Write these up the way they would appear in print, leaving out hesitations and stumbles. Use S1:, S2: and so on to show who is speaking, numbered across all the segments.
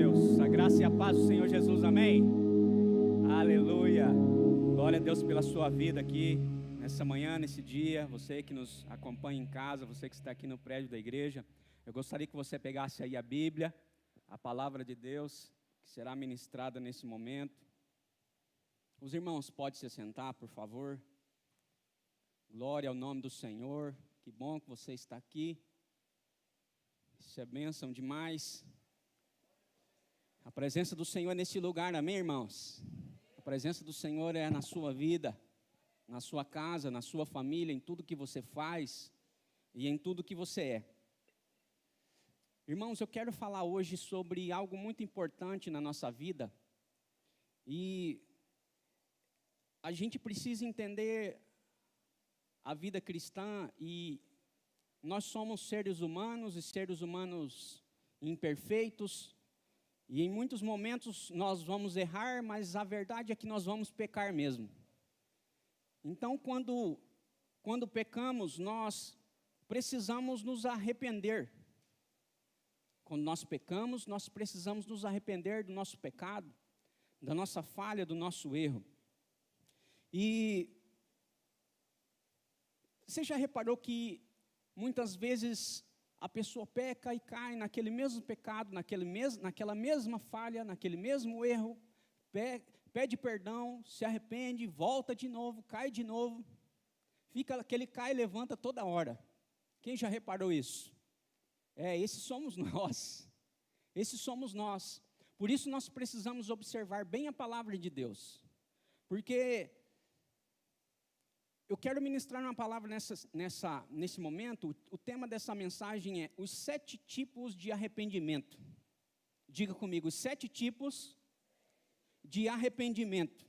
S1: Deus. A graça e a paz do Senhor Jesus, amém? Aleluia. Glória a Deus pela sua vida aqui, nessa manhã, nesse dia. Você que nos acompanha em casa, você que está aqui no prédio da igreja. Eu gostaria que você pegasse aí a Bíblia, a palavra de Deus, que será ministrada nesse momento. Os irmãos podem se sentar, por favor. Glória ao nome do Senhor. Que bom que você está aqui. Isso é bênção demais. A presença do Senhor é nesse lugar, amém, irmãos? A presença do Senhor é na sua vida, na sua casa, na sua família, em tudo que você faz e em tudo que você é. Irmãos, eu quero falar hoje sobre algo muito importante na nossa vida. E a gente precisa entender a vida cristã e nós somos seres humanos e seres humanos imperfeitos. E em muitos momentos nós vamos errar, mas a verdade é que nós vamos pecar mesmo. Então, quando pecamos, nós precisamos nos arrepender. Quando nós pecamos, nós precisamos nos arrepender do nosso pecado, da nossa falha, do nosso erro. E você já reparou que muitas vezes a pessoa peca e cai naquele mesmo pecado, naquela mesma falha, naquele mesmo erro, pede perdão, se arrepende, volta de novo, cai de novo, fica aquele cai e levanta toda hora. Quem já reparou isso? Esses somos nós, esses somos nós. Por isso nós precisamos observar bem a palavra de Deus, porque eu quero ministrar uma palavra nesse momento. O tema dessa mensagem é os 7 tipos de arrependimento. Diga comigo, os 7 tipos de arrependimento.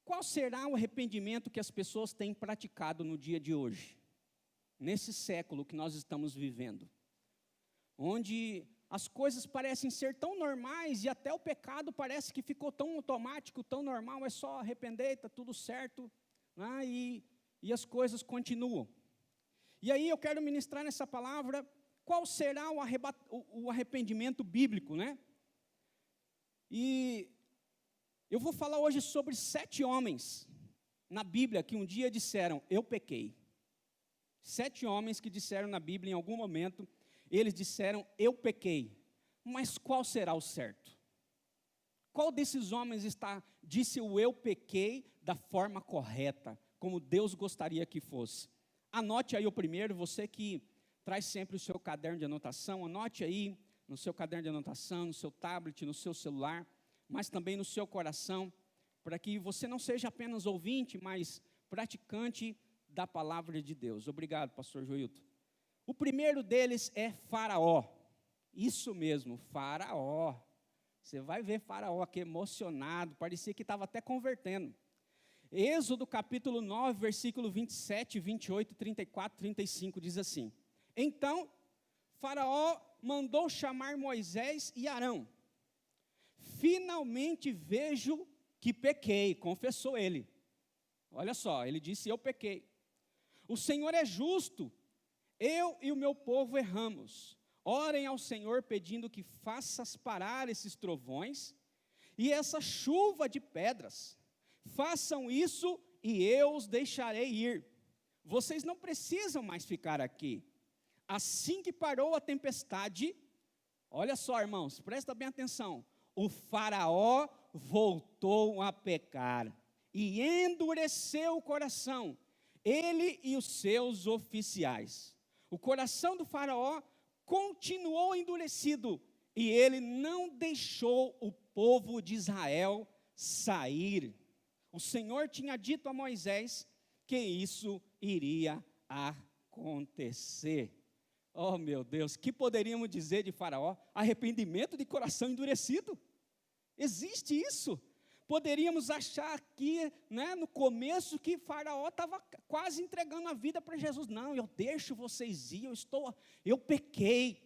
S1: Qual será o arrependimento que as pessoas têm praticado no dia de hoje? Nesse século que nós estamos vivendo. Onde as coisas parecem ser tão normais e até o pecado parece que ficou tão automático, tão normal, é só arrepender, está tudo certo. E as coisas continuam. E aí eu quero ministrar nessa palavra qual será o arrependimento bíblico, né? E eu vou falar hoje sobre 7 homens na Bíblia que um dia disseram, eu pequei. 7 homens que disseram na Bíblia em algum momento, eles disseram, eu pequei. Mas qual será o certo? Qual desses homens disse o eu pequei da forma correta, como Deus gostaria que fosse? Anote aí o primeiro, você que traz sempre o seu caderno de anotação, anote aí no seu caderno de anotação, no seu tablet, no seu celular, mas também no seu coração, para que você não seja apenas ouvinte, mas praticante da palavra de Deus. Obrigado, pastor Joilton. O primeiro deles é Faraó. Isso mesmo, Faraó. Você vai ver Faraó aqui emocionado, parecia que estava até convertendo. Êxodo capítulo 9, versículo 27, 28, 34, 35, diz assim. Então, Faraó mandou chamar Moisés e Arão. Finalmente vejo que pequei, confessou ele. Olha só, ele disse, eu pequei. O Senhor é justo, eu e o meu povo erramos. Orem ao Senhor pedindo que faças parar esses trovões e essa chuva de pedras. Façam isso e eu os deixarei ir. Vocês não precisam mais ficar aqui. Assim que parou a tempestade, olha só, irmãos, presta bem atenção. O faraó voltou a pecar e endureceu o coração, ele e os seus oficiais. O coração do faraó continuou endurecido e ele não deixou o povo de Israel sair. O Senhor tinha dito a Moisés que isso iria acontecer. Oh meu Deus, que poderíamos dizer de Faraó? Arrependimento de coração endurecido? Existe isso? Poderíamos achar aqui, no começo, que Faraó estava quase entregando a vida para Jesus. Não, eu deixo vocês ir, eu pequei,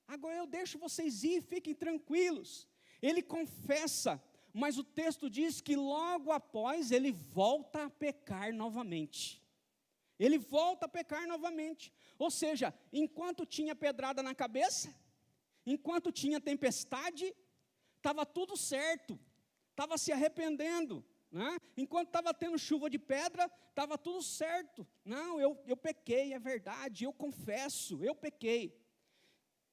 S1: agora eu deixo vocês ir, fiquem tranquilos. Ele confessa, mas o texto diz que logo após ele volta a pecar novamente. Ele volta a pecar novamente. Ou seja, enquanto tinha pedrada na cabeça, enquanto tinha tempestade, estava tudo certo, estava se arrependendo, né? Enquanto estava tendo chuva de pedra, estava tudo certo. Não, eu pequei, é verdade, eu confesso, eu pequei.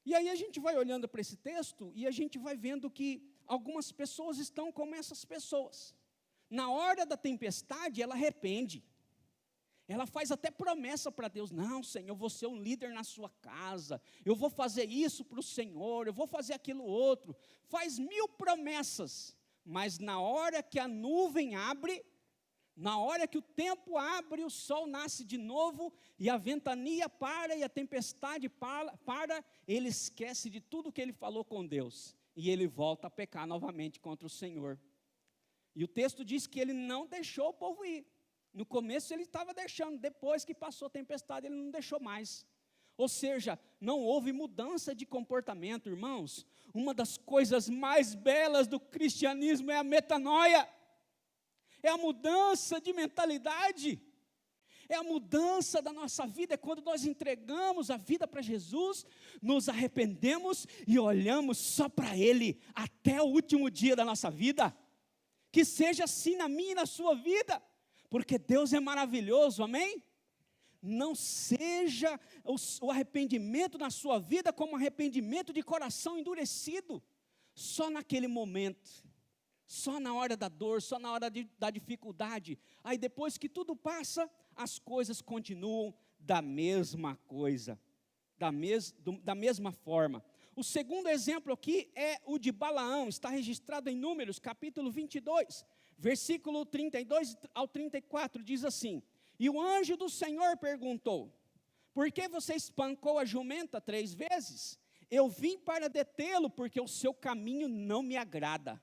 S1: E aí a gente vai olhando para esse texto e a gente vai vendo que algumas pessoas estão como essas pessoas. Na hora da tempestade, ela arrepende. Ela faz até promessa para Deus: não, Senhor, eu vou ser um líder na sua casa, eu vou fazer isso para o Senhor, eu vou fazer aquilo outro. Faz 1000 promessas, mas na hora que a nuvem abre, na hora que o tempo abre, o sol nasce de novo, e a ventania para, e a tempestade para, ele esquece de tudo que ele falou com Deus, e ele volta a pecar novamente contra o Senhor. E o texto diz que ele não deixou o povo ir. No começo ele estava deixando, depois que passou a tempestade, ele não deixou mais. Ou seja, não houve mudança de comportamento, irmãos. Uma das coisas mais belas do cristianismo é a metanoia. É a mudança de mentalidade. É a mudança da nossa vida. É quando nós entregamos a vida para Jesus, nos arrependemos e olhamos só para Ele até o último dia da nossa vida. Que seja assim na minha e na sua vida. Porque Deus é maravilhoso, amém? Não seja o arrependimento na sua vida como um arrependimento de coração endurecido, só naquele momento, só na hora da dor, só na hora da dificuldade. Aí depois que tudo passa, as coisas continuam da mesma coisa, da mesma forma. O segundo exemplo aqui é o de Balaão, está registrado em Números, capítulo 22, versículo 32 ao 34, diz assim: e o anjo do Senhor perguntou: por que você espancou a jumenta 3 vezes? Eu vim para detê-lo, porque o seu caminho não me agrada.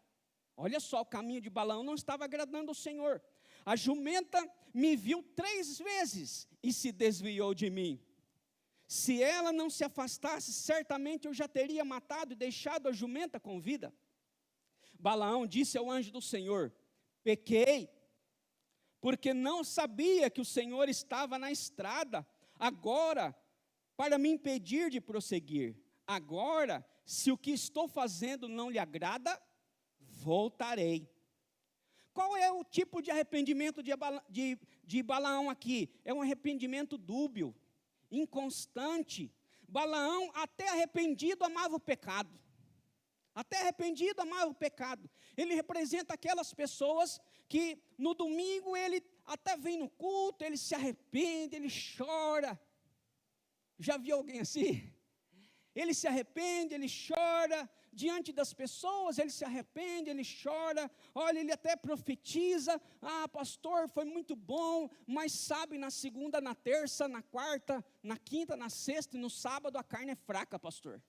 S1: Olha só, o caminho de Balaão não estava agradando ao Senhor. A jumenta me viu 3 vezes e se desviou de mim. Se ela não se afastasse, certamente eu já teria matado e deixado a jumenta com vida. Balaão disse ao anjo do Senhor: pequei, porque não sabia que o Senhor estava na estrada, agora, para me impedir de prosseguir. Agora, se o que estou fazendo não lhe agrada, voltarei. Qual é o tipo de arrependimento de Balaão aqui? É um arrependimento dúbio, inconstante. Balaão, até arrependido, amava o pecado. Até arrependido, amava o pecado. Ele representa aquelas pessoas que no domingo ele até vem no culto, ele se arrepende, ele chora. Já viu alguém assim? Ele se arrepende, ele chora. Diante das pessoas, ele se arrepende, ele chora. Olha, ele até profetiza: ah, pastor, foi muito bom, mas sabe, na segunda, na terça, na quarta, na quinta, na sexta e no sábado a carne é fraca, pastor.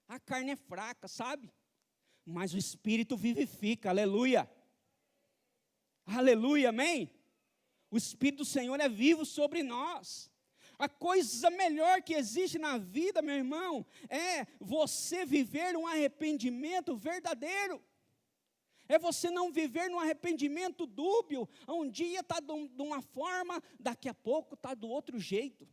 S1: A carne é fraca, sabe? Mas o Espírito vivifica, aleluia. Aleluia, amém? O Espírito do Senhor é vivo sobre nós. A coisa melhor que existe na vida, meu irmão, é você viver um arrependimento verdadeiro. É você não viver num arrependimento dúbio. Um dia está de uma forma, daqui a pouco está do outro jeito.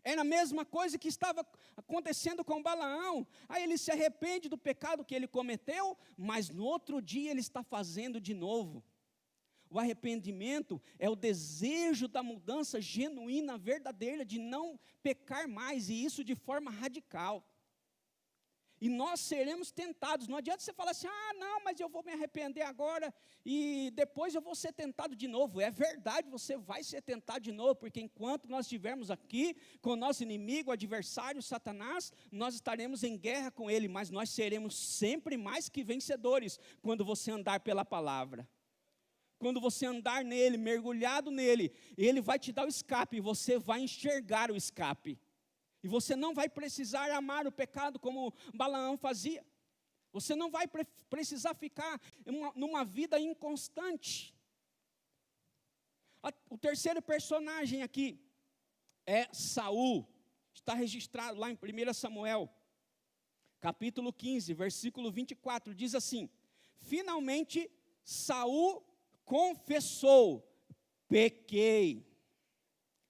S1: Era a mesma coisa que estava acontecendo com Balaão. Aí ele se arrepende do pecado que ele cometeu, mas no outro dia ele está fazendo de novo. O arrependimento é o desejo da mudança genuína, verdadeira, de não pecar mais, e isso de forma radical. E nós seremos tentados. Não adianta você falar assim: ah, não, mas eu vou me arrepender agora e depois eu vou ser tentado de novo. É verdade, você vai ser tentado de novo, porque enquanto nós estivermos aqui com o nosso inimigo, o adversário, Satanás, nós estaremos em guerra com ele, mas nós seremos sempre mais que vencedores quando você andar pela palavra. Quando você andar nele, mergulhado nele, ele vai te dar o escape, e você vai enxergar o escape. E você não vai precisar amar o pecado como Balaão fazia. Você não vai precisar ficar numa vida inconstante. O terceiro personagem aqui é Saul. Está registrado lá em 1 Samuel, capítulo 15, versículo 24. Diz assim: finalmente Saul confessou: pequei.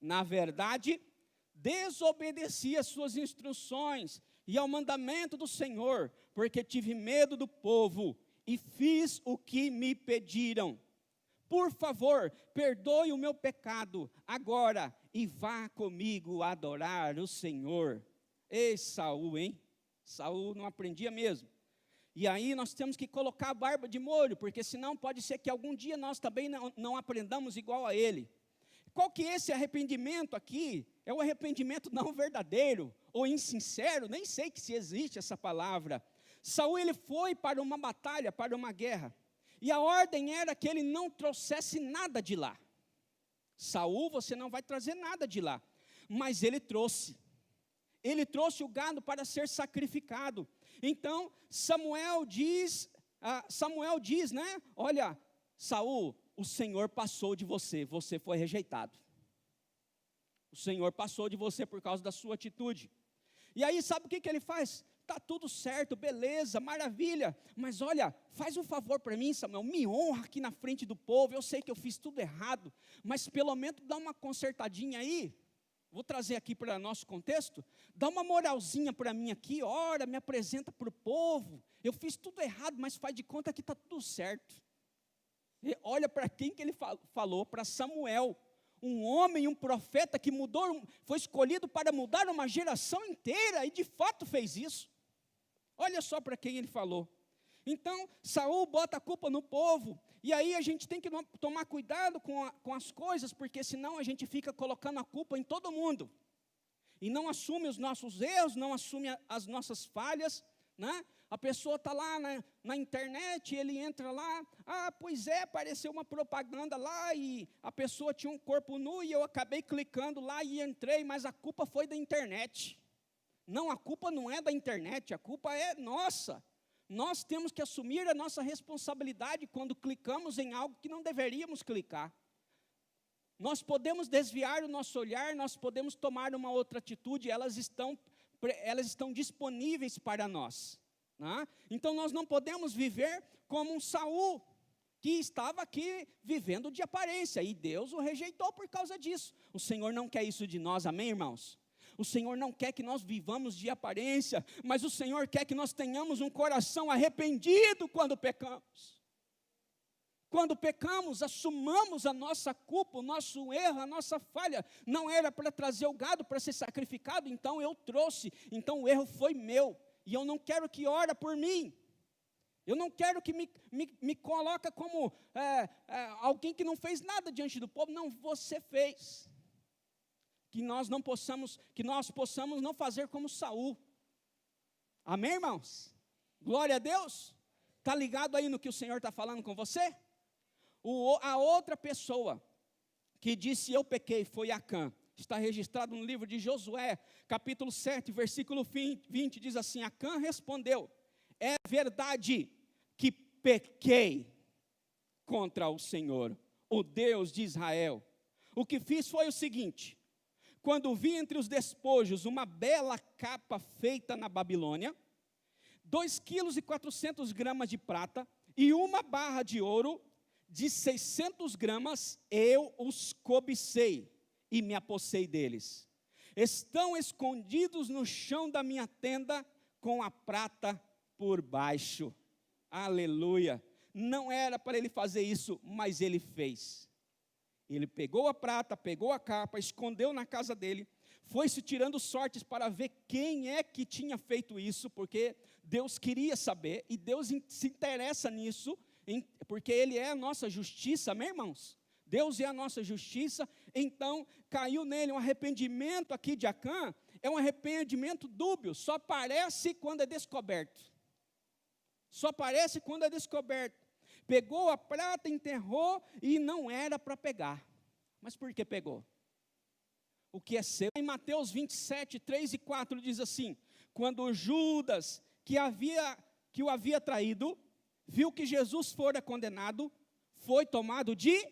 S1: Na verdade, desobedeci às suas instruções e ao mandamento do Senhor, porque tive medo do povo e fiz o que me pediram. Por favor, perdoe o meu pecado agora e vá comigo adorar o Senhor. Ei, Saul, hein? Saul não aprendia mesmo. E aí nós temos que colocar a barba de molho, porque senão pode ser que algum dia nós também não aprendamos igual a ele. Qual que é esse arrependimento aqui? É o arrependimento não verdadeiro ou insincero, nem sei que se existe essa palavra. Saul, ele foi para uma batalha, para uma guerra, e a ordem era que ele não trouxesse nada de lá. Saul, você não vai trazer nada de lá, mas ele trouxe o gado para ser sacrificado. Então, Samuel diz, né, olha, Saul, o Senhor passou de você, você foi rejeitado. O Senhor passou de você por causa da sua atitude. E aí, sabe o que ele faz? Está tudo certo, beleza, maravilha, mas olha, faz um favor para mim, Samuel, me honra aqui na frente do povo, eu sei que eu fiz tudo errado, mas pelo menos dá uma consertadinha aí, vou trazer aqui para nosso contexto, dá uma moralzinha para mim aqui, ora, me apresenta para o povo, eu fiz tudo errado, mas faz de conta que está tudo certo. E olha para quem que ele falou, para Samuel, um homem, um profeta que foi escolhido para mudar uma geração inteira, e de fato fez isso. Olha só para quem ele falou. Então, Saul bota a culpa no povo, e aí a gente tem que tomar cuidado com as coisas, porque senão a gente fica colocando a culpa em todo mundo, e não assume os nossos erros, não assume as nossas falhas, né? A pessoa está lá na internet, ele entra lá, pois é, apareceu uma propaganda lá, e a pessoa tinha um corpo nu, e eu acabei clicando lá e entrei, mas a culpa foi da internet. Não, a culpa não é da internet, a culpa é nossa. Nós temos que assumir a nossa responsabilidade quando clicamos em algo que não deveríamos clicar. Nós podemos desviar o nosso olhar, nós podemos tomar uma outra atitude, elas estão disponíveis para nós. Né? Então nós não podemos viver como um Saul, que estava aqui vivendo de aparência, e Deus o rejeitou por causa disso. O Senhor não quer isso de nós, amém, irmãos? O Senhor não quer que nós vivamos de aparência, mas o Senhor quer que nós tenhamos um coração arrependido quando pecamos. Quando pecamos, assumamos a nossa culpa, o nosso erro, a nossa falha. Não era para trazer o gado para ser sacrificado, então eu trouxe, então o erro foi meu. E eu não quero que ore por mim. Eu não quero que me coloque como alguém que não fez nada diante do povo. Não, você fez. Que nós possamos não fazer como Saul. Amém, irmãos? Glória a Deus. Está ligado aí no que o Senhor está falando com você? A outra pessoa que disse eu pequei foi Acã. Está registrado no livro de Josué, capítulo 7, versículo 20, diz assim: Acã respondeu, é verdade que pequei contra o Senhor, o Deus de Israel. O que fiz foi o seguinte: quando vi entre os despojos uma bela capa feita na Babilônia, 2,4 quilos de prata e uma barra de ouro de 600 gramas, eu os cobicei e me apossei deles. Estão escondidos no chão da minha tenda com a prata por baixo. Aleluia. Não era para ele fazer isso, mas ele fez. Ele pegou a prata, pegou a capa, escondeu na casa dele, foi se tirando sortes para ver quem é que tinha feito isso, porque Deus queria saber, e Deus se interessa nisso, porque Ele é a nossa justiça, amém, irmãos? Deus é a nossa justiça. Então caiu nele um arrependimento aqui de Acã, é um arrependimento dúbio, só aparece quando é descoberto. Só aparece quando é descoberto. Pegou a prata, enterrou e não era para pegar. Mas por que pegou? O que é seu? Em Mateus 27, 3 e 4 diz assim: quando Judas, que o havia traído, viu que Jesus fora condenado, foi tomado de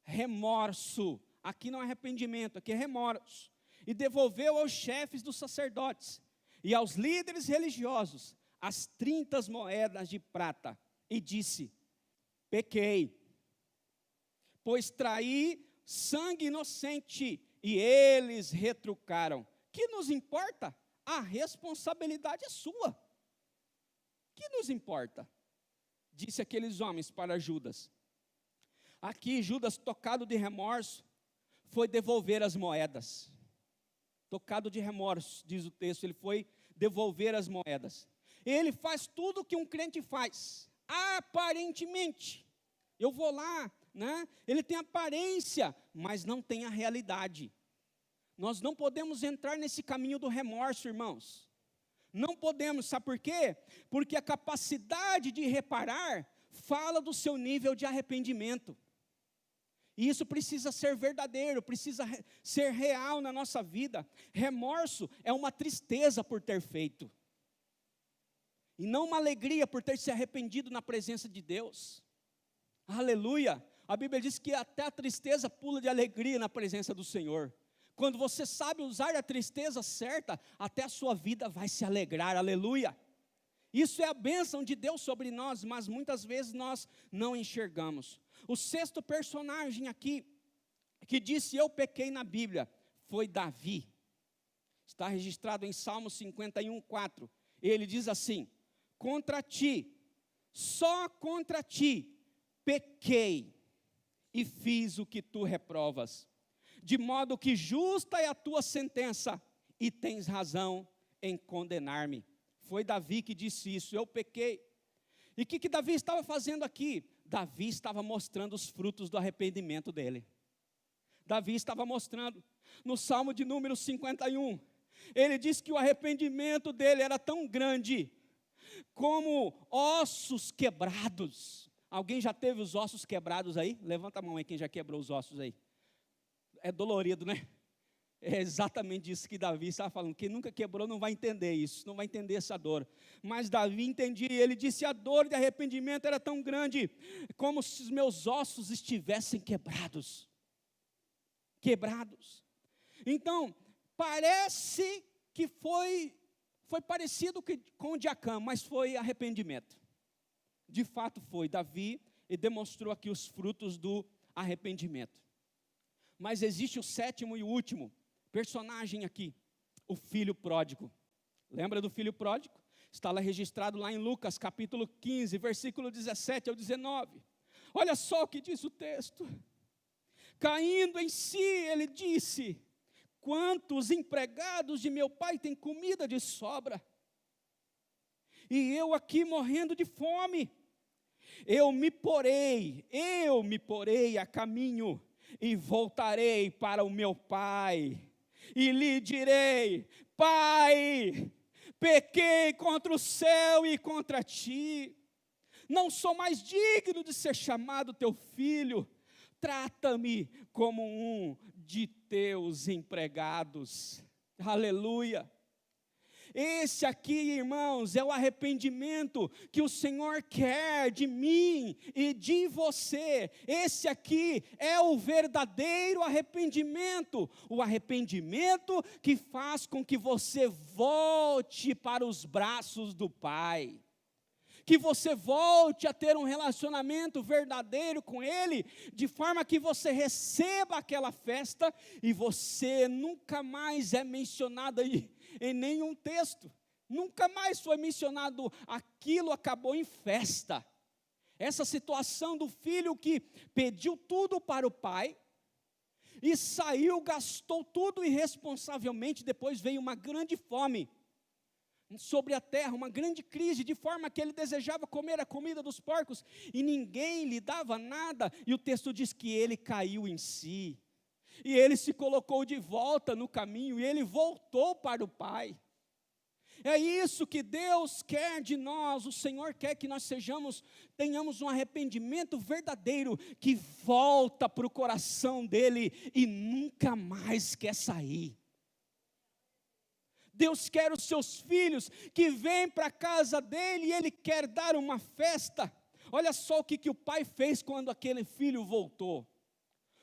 S1: remorso. Aqui não é arrependimento, aqui é remorso. E devolveu aos chefes dos sacerdotes e aos líderes religiosos as 30 moedas de prata e disse: pequei, pois traí sangue inocente E eles retrucaram: que nos importa? A responsabilidade é sua. Que nos importa? Disse aqueles homens para Judas. Aqui Judas, tocado de remorso, foi devolver as moedas. Tocado de remorso, diz o texto, ele foi devolver as moedas. Ele faz tudo o que um crente faz, aparentemente. Eu vou lá, né? Ele tem aparência, mas não tem a realidade. Nós não podemos entrar nesse caminho do remorso, irmãos. Não podemos, sabe por quê? Porque a capacidade de reparar fala do seu nível de arrependimento. E isso precisa ser verdadeiro, precisa ser real na nossa vida. Remorso é uma tristeza por ter feito. E não uma alegria por ter se arrependido na presença de Deus. Aleluia! A Bíblia diz que até a tristeza pula de alegria na presença do Senhor. Quando você sabe usar a tristeza certa, até a sua vida vai se alegrar, aleluia. Isso é a bênção de Deus sobre nós, mas muitas vezes nós não enxergamos. O sexto personagem aqui, que disse eu pequei na Bíblia, foi Davi. Está registrado em Salmo 51:4. Ele diz assim: contra ti, só contra ti, pequei e fiz o que tu reprovas. De modo que justa é a tua sentença, e tens razão em condenar-me. Foi Davi que disse isso, eu pequei. E o que Davi estava fazendo aqui? Davi estava mostrando os frutos do arrependimento dele. Davi estava mostrando, no Salmo de número 51, ele disse que o arrependimento dele era tão grande, como ossos quebrados. Alguém já teve os ossos quebrados aí? Levanta a mão aí, quem já quebrou os ossos aí. É dolorido, né? É exatamente isso que Davi estava falando. Quem nunca quebrou não vai entender isso, não vai entender essa dor. Mas Davi entendia, ele disse: a dor de arrependimento era tão grande, como se os meus ossos estivessem quebrados. Quebrados. Então, parece que foi parecido com o de Acã, mas foi arrependimento. De fato foi Davi, e demonstrou aqui os frutos do arrependimento. Mas existe o sétimo e o último personagem aqui, o filho pródigo. Lembra do filho pródigo? Está lá registrado lá em Lucas capítulo 15, versículo 17 ao 19. Olha só o que diz o texto. Caindo em si, ele disse: quantos empregados de meu pai têm comida de sobra, e eu aqui morrendo de fome. Eu me porei a caminho, e voltarei para o meu pai, e lhe direi: Pai, pequei contra o céu e contra ti, não sou mais digno de ser chamado teu filho, trata-me como um de teus empregados. Aleluia. Esse aqui, irmãos, é o arrependimento que o Senhor quer de mim e de você. Esse aqui é o verdadeiro arrependimento. O arrependimento que faz com que você volte para os braços do Pai. Que você volte a ter um relacionamento verdadeiro com Ele, de forma que você receba aquela festa e você nunca mais é mencionado em nenhum texto. Nunca mais foi mencionado, aquilo acabou em festa. Essa situação do filho que pediu tudo para o pai e saiu, gastou tudo irresponsavelmente, depois veio uma grande fome sobre a terra, uma grande crise, de forma que ele desejava comer a comida dos porcos, e ninguém lhe dava nada, e o texto diz que ele caiu em si, e ele se colocou de volta no caminho, e ele voltou para o Pai. É isso que Deus quer de nós. O Senhor quer que nós tenhamos um arrependimento verdadeiro, que volta para o coração dele, e nunca mais quer sair. Deus quer os seus filhos que vêm para a casa dele, e ele quer dar uma festa. Olha só o que o pai fez quando aquele filho voltou.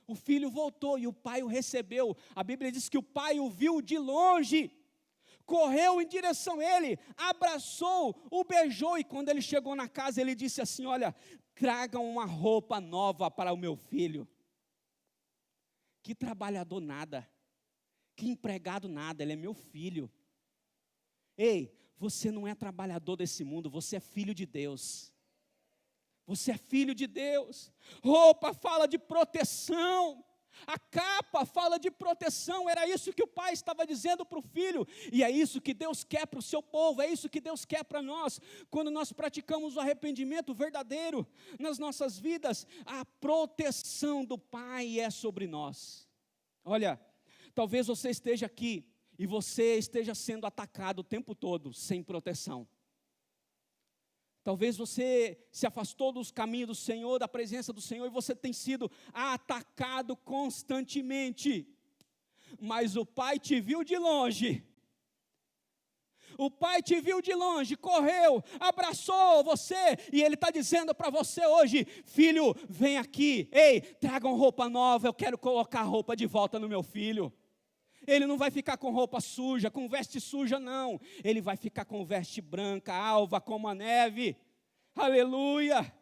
S1: O filho voltou e o pai o recebeu. A Bíblia diz que o pai o viu de longe, correu em direção a ele, abraçou, o beijou, e quando ele chegou na casa, ele disse assim: olha, tragam uma roupa nova para o meu filho. Que trabalhador nada. Que empregado nada, ele é meu filho. Ei, você não é trabalhador desse mundo, você é filho de Deus. Você é filho de Deus. Roupa fala de proteção. A capa fala de proteção. Era isso que o pai estava dizendo para o filho. E é isso que Deus quer para o seu povo. É isso que Deus quer para nós. Quando nós praticamos o arrependimento verdadeiro nas nossas vidas, a proteção do Pai é sobre nós. Olha, talvez você esteja aqui e você esteja sendo atacado o tempo todo sem proteção. Talvez você se afastou dos caminhos do Senhor, da presença do Senhor, e você tem sido atacado constantemente. Mas o Pai te viu de longe. O Pai te viu de longe, correu, abraçou você, e Ele está dizendo para você hoje: filho, vem aqui, ei, tragam roupa nova, eu quero colocar a roupa de volta no meu filho. Ele não vai ficar com roupa suja, com veste suja, não. Ele vai ficar com veste branca, alva como a neve. Aleluia.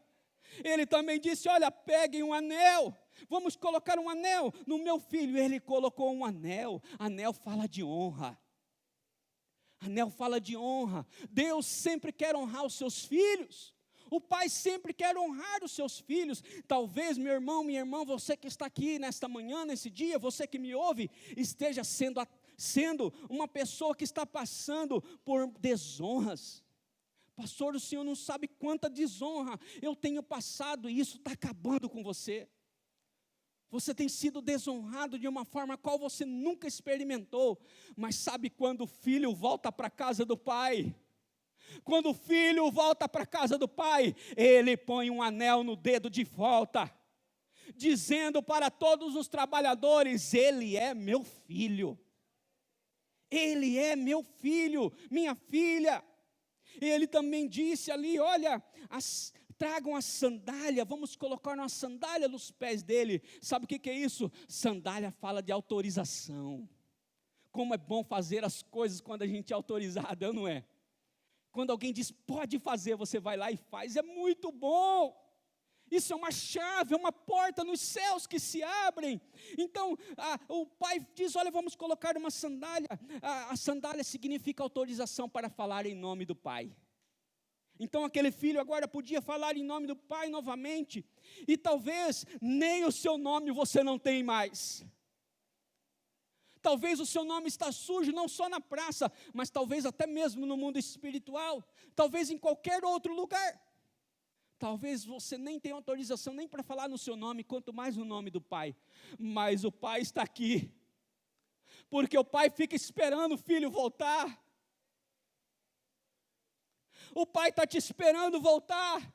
S1: Ele também disse: olha, peguem um anel. Vamos colocar um anel no meu filho. Ele colocou um anel. Anel fala de honra. Anel fala de honra. Deus sempre quer honrar os seus filhos. O pai sempre quer honrar os seus filhos. Talvez, meu irmão, minha irmã, você que está aqui nesta manhã, nesse dia, você que me ouve, esteja sendo uma pessoa que está passando por desonras. Pastor, o senhor não sabe quanta desonra eu tenho passado, e isso está acabando com você. Você tem sido desonrado de uma forma a qual você nunca experimentou. Mas sabe quando o filho volta para a casa do pai? Quando o filho volta para a casa do pai, ele põe um anel no dedo de volta, dizendo para todos os trabalhadores: ele é meu filho. Ele é meu filho, minha filha. Ele também disse ali: olha, tragam a sandália, vamos colocar uma sandália nos pés dele. Sabe o que é isso? Sandália fala de autorização. Como é bom fazer as coisas quando a gente é autorizado, não é? Quando alguém diz pode fazer, você vai lá e faz, é muito bom. Isso é uma chave, é uma porta nos céus que se abrem. Então, o pai diz: olha, vamos colocar uma sandália. A sandália significa autorização para falar em nome do pai. Então aquele filho agora podia falar em nome do pai novamente. E talvez nem o seu nome você não tem mais. Talvez o seu nome está sujo, não só na praça, mas talvez até mesmo no mundo espiritual. Talvez em qualquer outro lugar. Talvez você nem tenha autorização nem para falar no seu nome, quanto mais no nome do Pai. Mas o Pai está aqui. Porque o Pai fica esperando o filho voltar. O Pai está te esperando voltar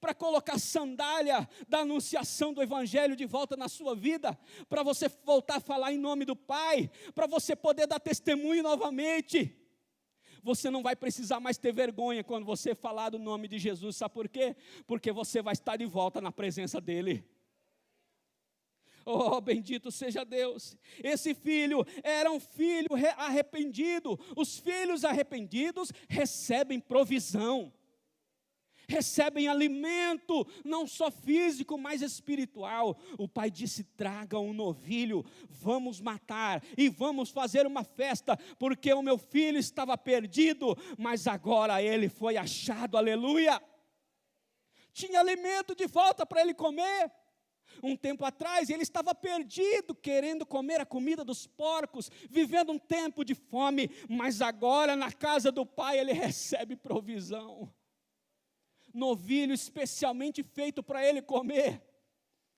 S1: para colocar sandália da anunciação do Evangelho de volta na sua vida, para você voltar a falar em nome do Pai, para você poder dar testemunho novamente. Você não vai precisar mais ter vergonha quando você falar do nome de Jesus, sabe por quê? Porque você vai estar de volta na presença dEle. Oh, bendito seja Deus. Esse filho era um filho arrependido. Os filhos arrependidos recebem provisão, recebem alimento, não só físico, mas espiritual. O pai disse: traga um novilho, vamos matar e vamos fazer uma festa, porque o meu filho estava perdido, mas agora ele foi achado, aleluia. Tinha alimento de volta para ele comer. Um tempo atrás ele estava perdido, querendo comer a comida dos porcos, vivendo um tempo de fome, mas agora na casa do pai ele recebe provisão. Novilho especialmente feito para ele comer.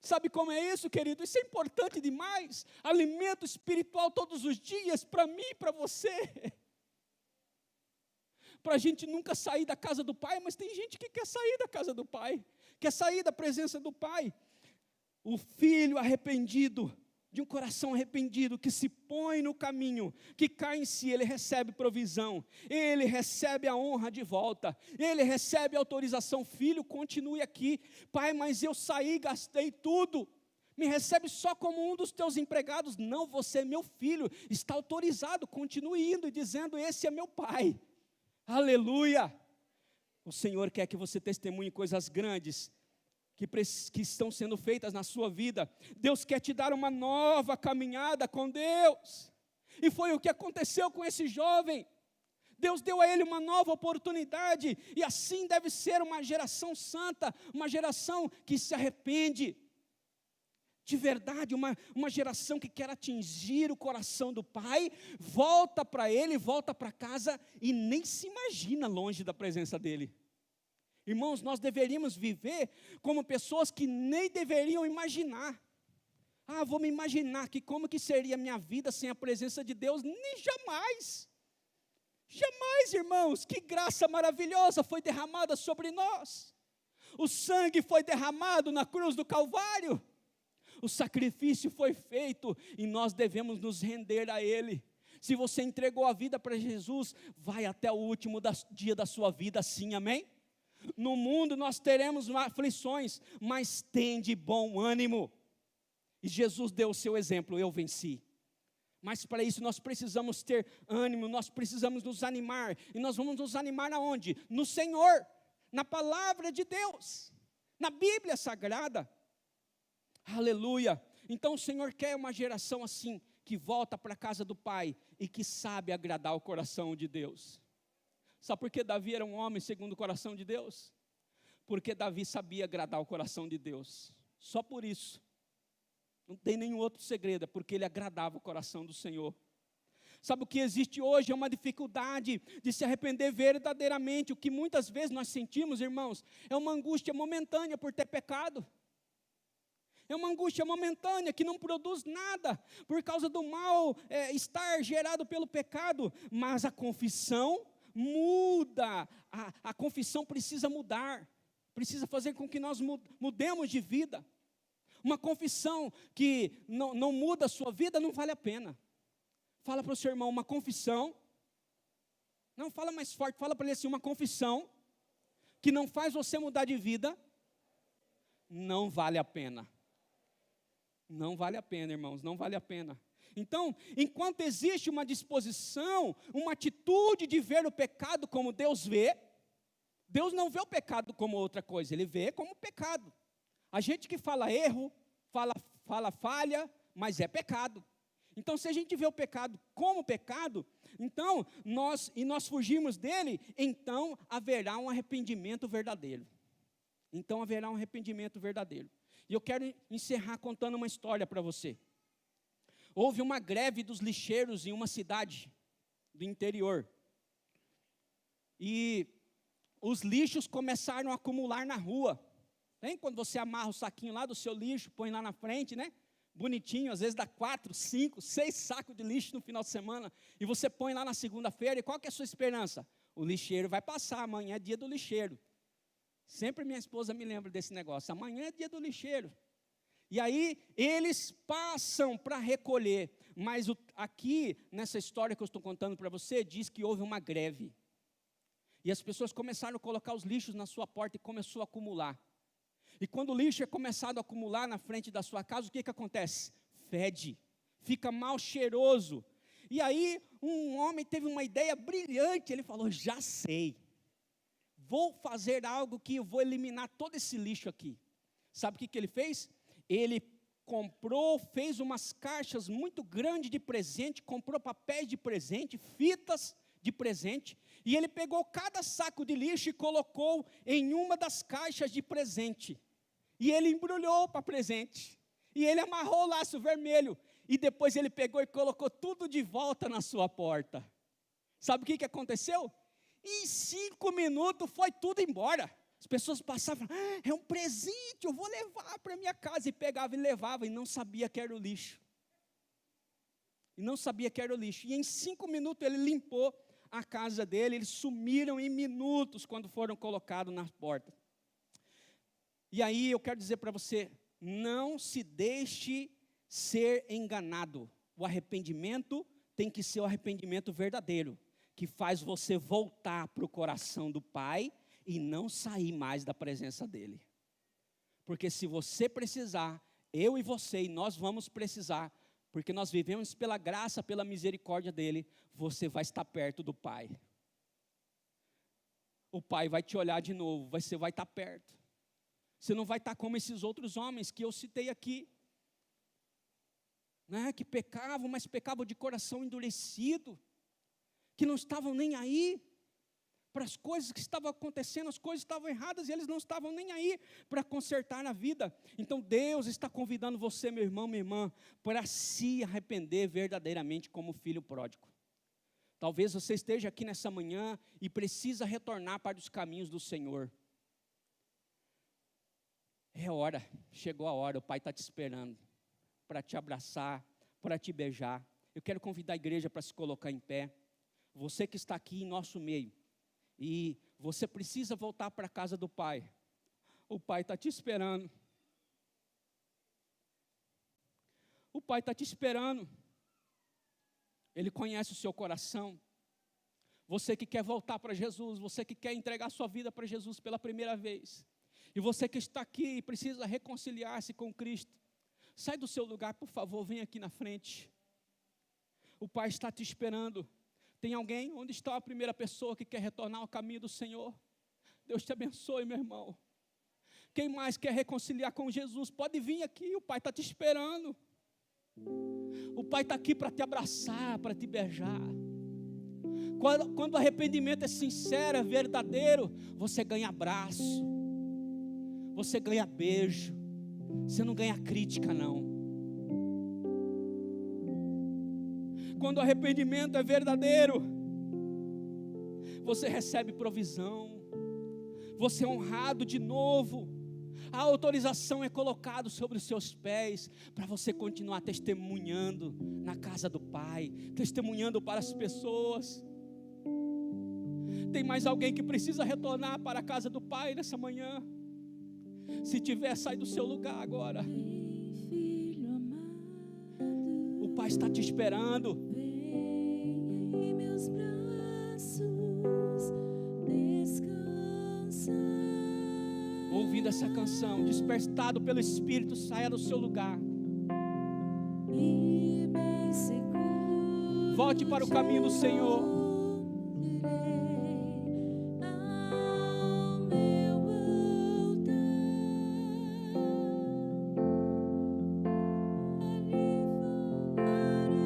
S1: Sabe como é isso, querido? Isso é importante demais. Alimento espiritual todos os dias, para mim e para você. Para a gente nunca sair da casa do pai, mas tem gente que quer sair da casa do pai, quer sair da presença do pai. O filho arrependido, de um coração arrependido, que se põe no caminho, que cai em si, ele recebe provisão, ele recebe a honra de volta, ele recebe autorização. Filho, continue aqui. Pai, mas eu saí, gastei tudo, me recebe só como um dos teus empregados. Não, você é meu filho, está autorizado, continue indo e dizendo: esse é meu pai. Aleluia. O Senhor quer que você testemunhe coisas grandes que estão sendo feitas na sua vida. Deus quer te dar uma nova caminhada com Deus. E foi o que aconteceu com esse jovem. Deus deu a ele uma nova oportunidade, e assim deve ser uma geração santa, uma geração que se arrepende. De verdade, uma geração que quer atingir o coração do Pai, volta para Ele, volta para casa e nem se imagina longe da presença dEle. Irmãos, nós deveríamos viver como pessoas que nem deveriam imaginar. Vou me imaginar que como que seria a minha vida sem a presença de Deus? Nem jamais. Jamais, irmãos, que graça maravilhosa foi derramada sobre nós. O sangue foi derramado na cruz do Calvário. O sacrifício foi feito e nós devemos nos render a Ele. Se você entregou a vida para Jesus, vai até o último dia da sua vida, sim, amém? No mundo nós teremos aflições, mas tende bom ânimo. E Jesus deu o seu exemplo, eu venci. Mas para isso nós precisamos ter ânimo, nós precisamos nos animar. E nós vamos nos animar aonde? No Senhor, na palavra de Deus, na Bíblia Sagrada. Aleluia. Então o Senhor quer uma geração assim, que volta para a casa do Pai e que sabe agradar o coração de Deus. Sabe por que Davi era um homem segundo o coração de Deus? Porque Davi sabia agradar o coração de Deus. Só por isso. Não tem nenhum outro segredo, é porque ele agradava o coração do Senhor. Sabe o que existe hoje? É uma dificuldade de se arrepender verdadeiramente. O que muitas vezes nós sentimos, irmãos, é uma angústia momentânea por ter pecado. É uma angústia momentânea que não produz nada por causa do mal estar gerado pelo pecado. Mas a confissão muda, a confissão precisa mudar, precisa fazer com que nós mudemos de vida. Uma confissão que não muda a sua vida não vale a pena. Fala para o seu irmão, uma confissão, não, fala mais forte, fala para ele assim, uma confissão que não faz você mudar de vida, não vale a pena. Não vale a pena, irmãos, não vale a pena. Então, enquanto existe uma disposição, uma atitude de ver o pecado como Deus vê, Deus não vê o pecado como outra coisa, Ele vê como pecado. A gente que fala erro, fala falha, mas é pecado. Então, se a gente vê o pecado como pecado, então, nós fugirmos dele, então haverá um arrependimento verdadeiro. Então haverá um arrependimento verdadeiro. E eu quero encerrar contando uma história para você. Houve uma greve dos lixeiros em uma cidade do interior. E os lixos começaram a acumular na rua. Tem? Quando você amarra o saquinho lá do seu lixo, põe lá na frente, né? Bonitinho, às vezes dá 4, 5, 6 sacos de lixo no final de semana. E você põe lá na segunda-feira, e qual que é a sua esperança? O lixeiro vai passar, amanhã é dia do lixeiro. Sempre minha esposa me lembra desse negócio, amanhã é dia do lixeiro. E aí, eles passam para recolher. Mas aqui, nessa história que eu estou contando para você, diz que houve uma greve. E as pessoas começaram a colocar os lixos na sua porta e começou a acumular. E quando o lixo é começado a acumular na frente da sua casa, o que acontece? Fede, fica mal cheiroso. E aí, um homem teve uma ideia brilhante, ele falou, já sei. Vou fazer algo que eu vou eliminar todo esse lixo aqui. Sabe o que ele fez? Ele comprou, fez umas caixas muito grandes de presente, comprou papéis de presente, fitas de presente, e ele pegou cada saco de lixo e colocou em uma das caixas de presente. E ele embrulhou para presente. E ele amarrou o laço vermelho. E depois ele pegou e colocou tudo de volta na sua porta. Sabe o que aconteceu? Em 5 minutos foi tudo embora. As pessoas passavam, é um presente, eu vou levar para minha casa. E pegava e levava, e não sabia que era o lixo. E não sabia que era o lixo. E em 5 minutos ele limpou a casa dele. Eles sumiram em minutos quando foram colocados na porta. E aí eu quero dizer para você, não se deixe ser enganado. O arrependimento tem que ser o arrependimento verdadeiro, que faz você voltar para o coração do Pai e não sair mais da presença dEle. Porque se você precisar, eu e você, e nós vamos precisar, porque nós vivemos pela graça, pela misericórdia dEle, você vai estar perto do Pai. O Pai vai te olhar de novo, você vai estar perto. Você não vai estar como esses outros homens que eu citei aqui. né, que pecavam, mas pecavam de coração endurecido, que não estavam nem aí para as coisas que estavam acontecendo, as coisas estavam erradas e eles não estavam nem aí para consertar a vida. Então Deus está convidando você, meu irmão, minha irmã, para se arrepender verdadeiramente como filho pródigo. Talvez você esteja aqui nessa manhã e precisa retornar para os caminhos do Senhor. É hora, chegou a hora, o Pai está te esperando para te abraçar, para te beijar. Eu quero convidar a igreja para se colocar em pé. Você que está aqui em nosso meio, e você precisa voltar para a casa do Pai. O Pai está te esperando. O Pai está te esperando. Ele conhece o seu coração. Você que quer voltar para Jesus, você que quer entregar sua vida para Jesus pela primeira vez, e você que está aqui e precisa reconciliar-se com Cristo, sai do seu lugar, por favor, vem aqui na frente. O Pai está te esperando. Tem alguém? Onde está a primeira pessoa que quer retornar ao caminho do Senhor? Deus te abençoe, meu irmão. Quem mais quer reconciliar com Jesus? Pode vir aqui, o Pai está te esperando. O Pai está aqui para te abraçar, para te beijar. Quando o arrependimento é sincero, é verdadeiro, você ganha abraço, você ganha beijo, você não ganha crítica não. Quando o arrependimento é verdadeiro, você recebe provisão, você é honrado de novo, a autorização é colocada sobre os seus pés, para você continuar testemunhando na casa do Pai, testemunhando para as pessoas. Tem mais alguém que precisa retornar para a casa do Pai nessa manhã? Se tiver, sai do seu lugar agora. O Pai está te esperando.
S2: Em meus braços descansa.
S1: Ouvindo essa canção, despertado pelo Espírito, saia do seu lugar.
S2: E bem seguro
S1: Volte para o caminho do Senhor.
S2: ao meu altar. Ali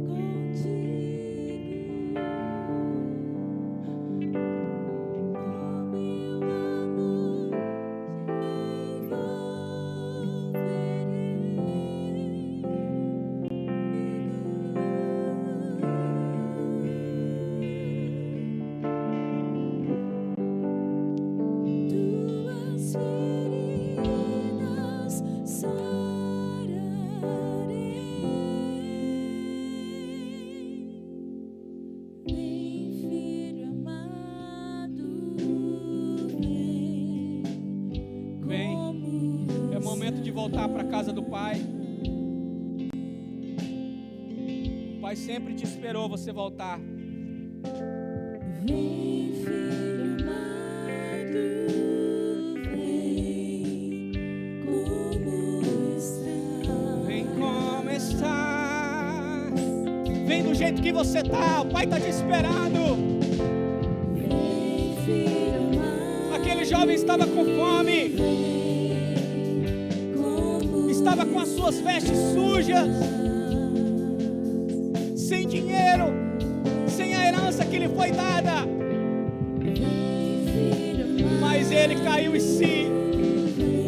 S2: contigo, o meu amor tuas feridas sararei. Vem, filho amado,
S1: Vem, é momento de voltar para a casa do Pai. O Pai sempre te esperou você voltar.
S2: vem, filho amado, vem como estás.
S1: Vem como está. Vem do jeito que você está. O Pai está te esperando.
S2: Vem, filho amado,
S1: Aquele jovem estava com fome,
S2: vem como
S1: estava com as suas vestes sujas, sem dinheiro, sem a herança que lhe foi dada.
S2: vem, filho amado,
S1: Mas ele caiu em si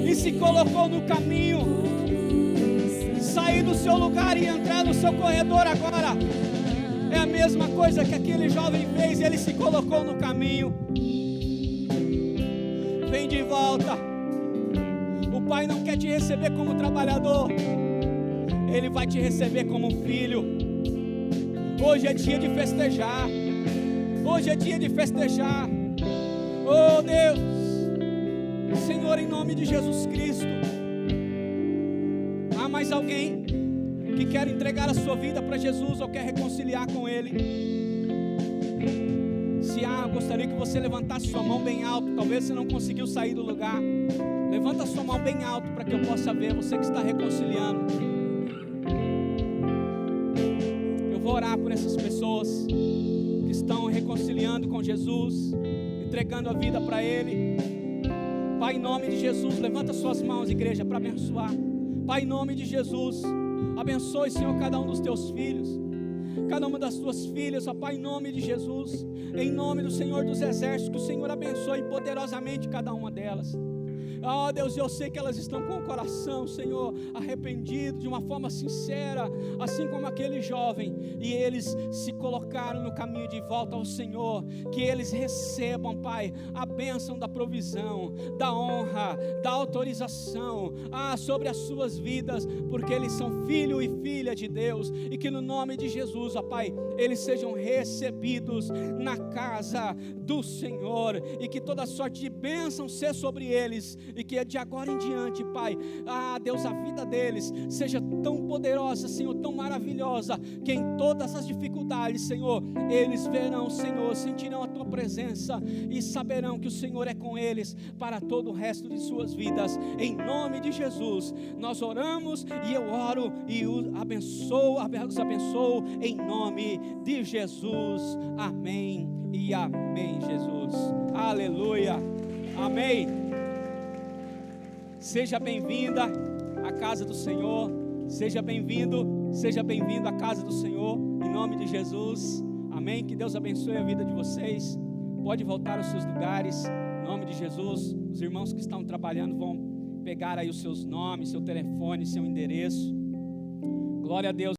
S1: e se colocou no caminho. Sair do seu lugar e entrar no seu corredor agora é a mesma coisa que aquele jovem fez. Ele se colocou no caminho. Vem de volta. O Pai não quer te receber como trabalhador, Ele vai te receber como filho. Hoje é dia de festejar. Hoje é dia de festejar. Oh Deus, Senhor, em nome de Jesus Cristo. Há mais alguém que quer entregar a sua vida para Jesus ou quer reconciliar com Ele? Se há, eu gostaria que você levantasse sua mão bem alto. Talvez você não conseguiu sair do lugar. Levanta sua mão bem alto para que eu possa ver você que está reconciliando. Eu vou orar por essas pessoas que estão reconciliando com Jesus, entregando a vida para Ele. Pai, em nome de Jesus, levanta suas mãos, igreja, para abençoar. Pai, em nome de Jesus, Abençoe, Senhor, cada um dos teus filhos, cada uma das tuas filhas, ó Pai, em nome de Jesus, em nome do Senhor dos Exércitos, que o Senhor abençoe poderosamente cada uma delas. Oh Deus, eu sei que elas estão com o coração, Senhor, arrependido de uma forma sincera, assim como aquele jovem, e eles se colocaram no caminho de volta ao Senhor. Que eles recebam, Pai, a bênção da provisão, da honra, da autorização sobre as suas vidas, porque eles são filho e filha de Deus, e que no nome de Jesus, ó Pai, eles sejam recebidos na casa do Senhor, e que toda sorte de bênção seja sobre eles, e que de agora em diante, Pai, Deus, a vida deles seja tão poderosa, Senhor, tão maravilhosa, que em todas as dificuldades, Senhor, eles verão, Senhor, sentirão a Tua presença e saberão que o Senhor é com eles para todo o resto de suas vidas. Em nome de Jesus, nós oramos, e eu oro e os abençoo em nome de Jesus. Amém e amém, Jesus. Aleluia. Amém. Seja bem-vinda à casa do Senhor, seja bem-vindo à casa do Senhor, em nome de Jesus, amém. Que Deus abençoe a vida de vocês. Pode voltar aos seus lugares, em nome de Jesus. Os irmãos que estão trabalhando vão pegar aí os seus nomes, seu telefone, seu endereço. Glória a Deus.